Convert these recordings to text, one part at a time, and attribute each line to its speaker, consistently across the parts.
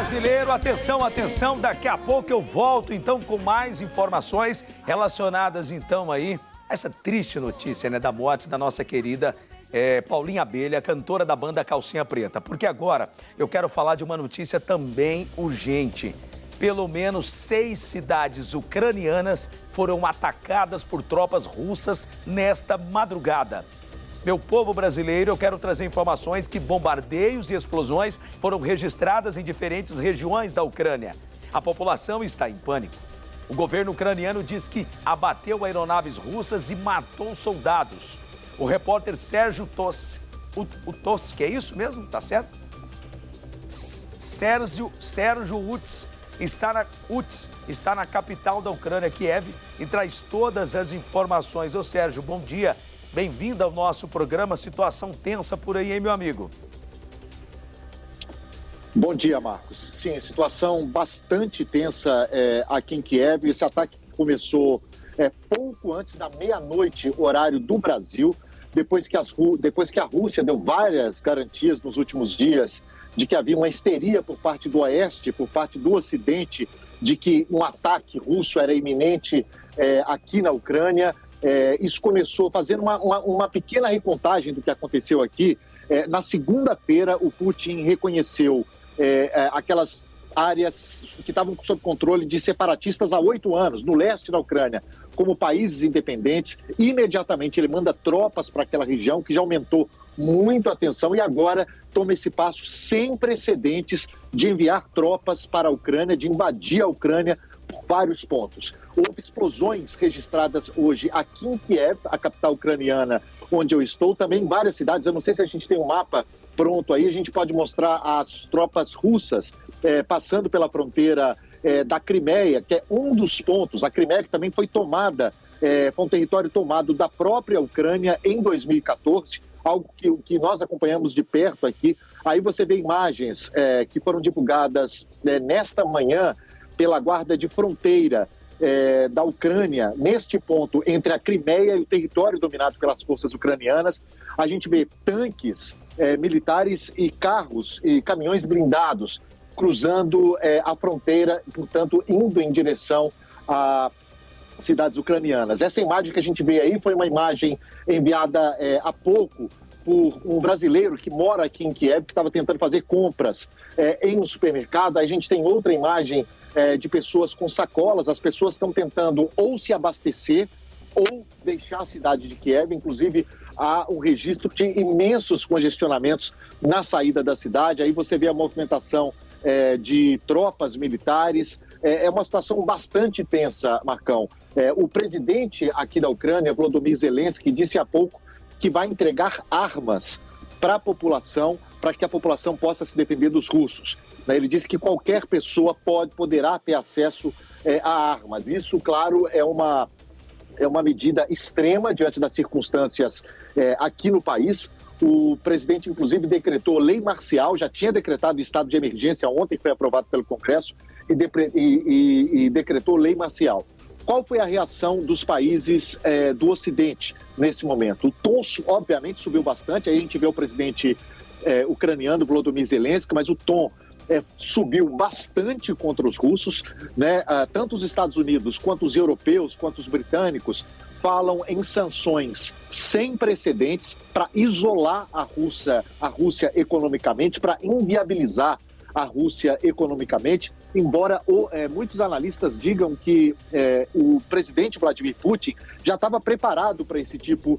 Speaker 1: brasileiro, atenção, atenção, daqui a pouco eu volto então com mais informações relacionadas então aí a essa triste notícia, né, da morte da nossa querida Paulinha Abelha, cantora da banda Calcinha Preta, porque agora eu quero falar de uma notícia também urgente. Pelo menos 6 cidades ucranianas foram atacadas por tropas russas nesta madrugada. Meu povo brasileiro, eu quero trazer informações que bombardeios e explosões foram registradas em diferentes regiões da Ucrânia. A população está em pânico. O governo ucraniano diz que abateu aeronaves russas e matou soldados. O repórter Sérgio Toski, é isso mesmo? Tá certo? Sérgio Utz está na capital da Ucrânia, Kiev, e traz todas as informações. Ô Sérgio, bom dia. Bem-vindo ao nosso programa. Situação tensa por aí, hein, meu amigo?
Speaker 2: Bom dia, Marcos. Sim, situação bastante tensa aqui em Kiev. Esse ataque começou pouco antes da meia-noite, horário do Brasil, depois que a Rússia deu várias garantias nos últimos dias de que havia uma histeria por parte do Oeste, por parte do Ocidente, de que um ataque russo era iminente aqui na Ucrânia. Isso começou fazendo uma pequena recontagem do que aconteceu aqui. Na segunda-feira, o Putin reconheceu aquelas áreas que estavam sob controle de separatistas há 8 anos, no leste da Ucrânia, como países independentes. Imediatamente ele manda tropas para aquela região, que já aumentou muito a tensão, e agora toma esse passo sem precedentes de enviar tropas para a Ucrânia, de invadir a Ucrânia por vários pontos. Houve explosões registradas hoje aqui em Kiev, a capital ucraniana, onde eu estou, também em várias cidades. Eu não sei se a gente tem um mapa pronto aí, a gente pode mostrar as tropas russas passando pela fronteira da Crimeia, que é um dos pontos. A Crimeia que também foi tomada, foi um território tomado da própria Ucrânia em 2014, algo que nós acompanhamos de perto aqui. Aí você vê imagens que foram divulgadas nesta manhã pela Guarda de Fronteira da Ucrânia, neste ponto entre a Crimeia e o território dominado pelas forças ucranianas. A gente vê tanques militares e carros e caminhões blindados cruzando a fronteira, portanto, indo em direção a cidades ucranianas. Essa imagem que a gente vê aí foi uma imagem enviada há pouco por um brasileiro que mora aqui em Kiev, que estava tentando fazer compras em um supermercado. Aí a gente tem outra imagem de pessoas com sacolas. As pessoas estão tentando ou se abastecer ou deixar a cidade de Kiev. Inclusive, há um registro de imensos congestionamentos na saída da cidade. Aí você vê a movimentação de tropas militares. É uma situação bastante tensa, Marcão. O presidente aqui da Ucrânia, Volodymyr Zelensky, disse há pouco que vai entregar armas para a população, para que a população possa se defender dos russos. Ele disse que qualquer pessoa poderá ter acesso a armas. Isso, claro, é uma medida extrema diante das circunstâncias aqui no país. O presidente, inclusive, decretou lei marcial, já tinha decretado estado de emergência ontem, foi aprovado pelo Congresso, e decretou lei marcial. Qual foi a reação dos países do Ocidente nesse momento? O tom, obviamente, subiu bastante. Aí a gente vê o presidente ucraniano, Volodymyr Zelensky, mas o tom subiu bastante contra os russos, né? Tanto os Estados Unidos, quanto os europeus, quanto os britânicos falam em sanções sem precedentes para isolar a Rússia economicamente, para inviabilizar a Rússia economicamente, embora muitos analistas digam que o presidente Vladimir Putin já estava preparado para esse tipo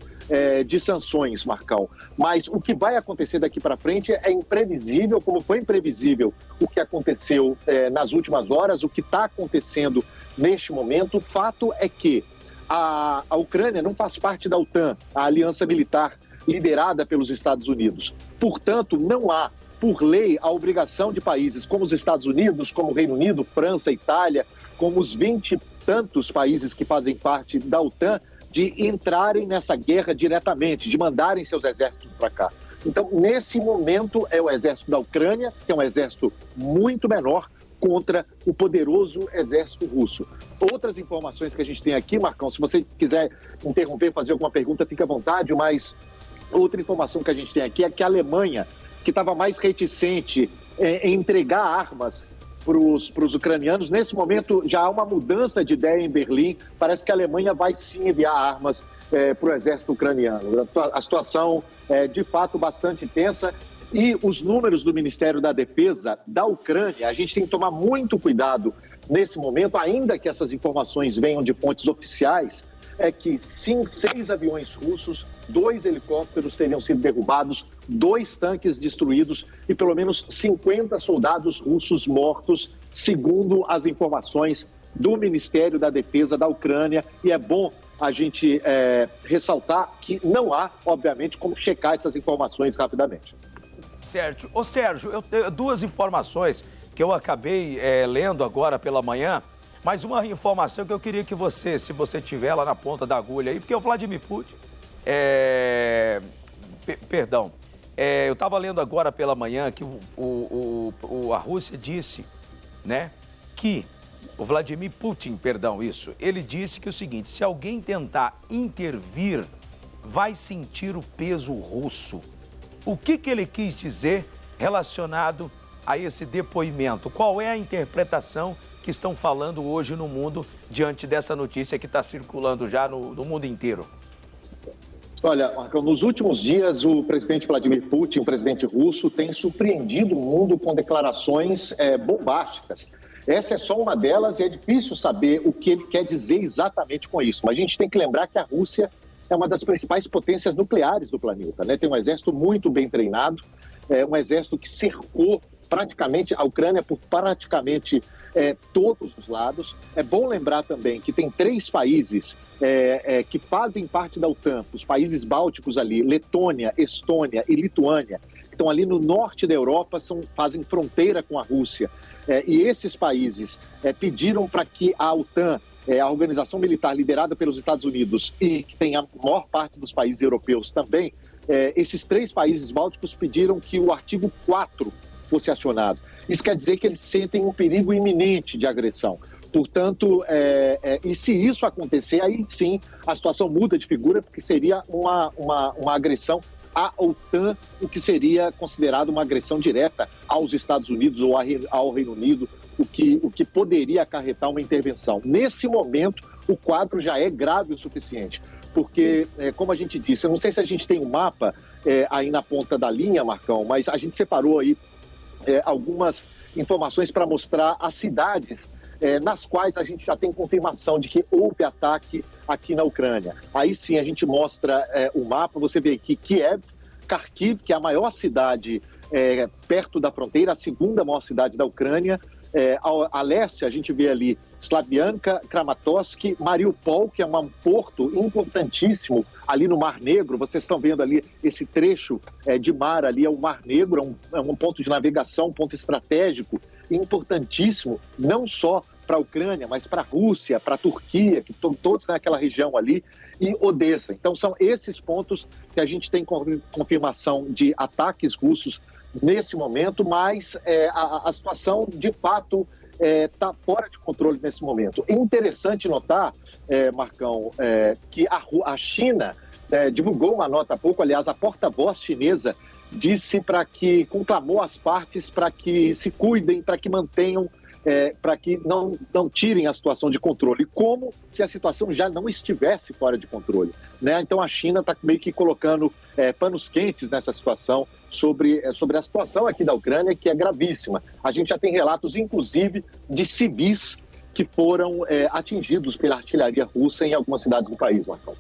Speaker 2: de sanções, Marcão. Mas o que vai acontecer daqui para frente é imprevisível, como foi imprevisível o que aconteceu nas últimas horas, o que está acontecendo neste momento. O fato é que a Ucrânia não faz parte da OTAN, a aliança militar liderada pelos Estados Unidos. Portanto, não há, por lei, a obrigação de países como os Estados Unidos, como o Reino Unido, França, Itália, como os 20 e tantos países que fazem parte da OTAN, de entrarem nessa guerra diretamente, de mandarem seus exércitos para cá. Então, nesse momento, é o exército da Ucrânia, que é um exército muito menor, contra o poderoso exército russo. Outras informações que a gente tem aqui, Marcão, se você quiser interromper, fazer alguma pergunta, fique à vontade, mas outra informação que a gente tem aqui é que a Alemanha, que estava mais reticente em entregar armas para os ucranianos. Nesse momento, já há uma mudança de ideia em Berlim. Parece que a Alemanha vai sim enviar armas para o exército ucraniano. A situação é, de fato, bastante tensa. E os números do Ministério da Defesa da Ucrânia, a gente tem que tomar muito cuidado nesse momento, ainda que essas informações venham de fontes oficiais, é que 6 aviões russos, 2 helicópteros teriam sido derrubados, 2 tanques destruídos e pelo menos 50 soldados russos mortos, segundo as informações do Ministério da Defesa da Ucrânia. E é bom a gente ressaltar que não há, obviamente, como checar essas informações rapidamente.
Speaker 1: Sérgio. Ô, Sérgio, eu tenho 2 informações que eu acabei lendo agora pela manhã, mas uma informação que eu queria que você, se você tiver lá na ponta da agulha aí, porque o Vladimir Putin, eu estava lendo agora pela manhã que a Rússia disse, né, que o Vladimir Putin, ele disse que o seguinte: se alguém tentar intervir, vai sentir o peso russo. O que ele quis dizer relacionado a esse depoimento? Qual é a interpretação que estão falando hoje no mundo diante dessa notícia que está circulando já no mundo inteiro?
Speaker 2: Olha, Marcão, nos últimos dias o presidente Vladimir Putin, o presidente russo, tem surpreendido o mundo com declarações bombásticas. Essa é só uma delas e é difícil saber o que ele quer dizer exatamente com isso. Mas a gente tem que lembrar que a Rússia é uma das principais potências nucleares do planeta, né? Tem um exército muito bem treinado, um exército que cercou praticamente a Ucrânia por praticamente todos os lados. É bom lembrar também que tem 3 países que fazem parte da OTAN, os países bálticos ali, Letônia, Estônia e Lituânia, que estão ali no norte da Europa, fazem fronteira com a Rússia. E esses países pediram para que a OTAN, a organização militar liderada pelos Estados Unidos e que tem a maior parte dos países europeus também, esses 3 países bálticos pediram que o artigo 4 fosse acionado. Isso quer dizer que eles sentem um perigo iminente de agressão. Portanto, e se isso acontecer, aí sim a situação muda de figura, porque seria uma agressão à OTAN, o que seria considerado uma agressão direta aos Estados Unidos ou ao Reino Unido, o que poderia acarretar uma intervenção. Nesse momento, o quadro já é grave o suficiente, porque, como a gente disse, eu não sei se a gente tem um mapa aí na ponta da linha, Marcão, mas a gente separou aí algumas informações para mostrar as cidades nas quais a gente já tem confirmação de que houve ataque aqui na Ucrânia. Aí sim a gente mostra o mapa, você vê aqui Kiev, Kharkiv, que é a maior cidade perto da fronteira, a 2ª maior cidade da Ucrânia. A leste a gente vê ali Slavianka, Kramatorsk, Mariupol, que é um porto importantíssimo ali no Mar Negro. Vocês estão vendo ali esse trecho de mar ali, é o Mar Negro, é um ponto de navegação, um ponto estratégico importantíssimo, não só para a Ucrânia, mas para a Rússia, para a Turquia, que estão todos naquela região ali, e Odessa. Então são esses pontos que a gente tem confirmação de ataques russos nesse momento, mas a situação, de fato, está fora de controle nesse momento. É interessante notar, Marcão, que a China divulgou uma nota há pouco, aliás, a porta-voz chinesa disse conclamou as partes para que se cuidem, para que mantenham, para que não tirem a situação de controle, como se a situação já não estivesse fora de controle, né? Então a China está meio que colocando panos quentes nessa situação sobre a situação aqui da Ucrânia, que é gravíssima. A gente já tem relatos, inclusive, de civis que foram atingidos pela artilharia russa em algumas cidades do país, Marcão.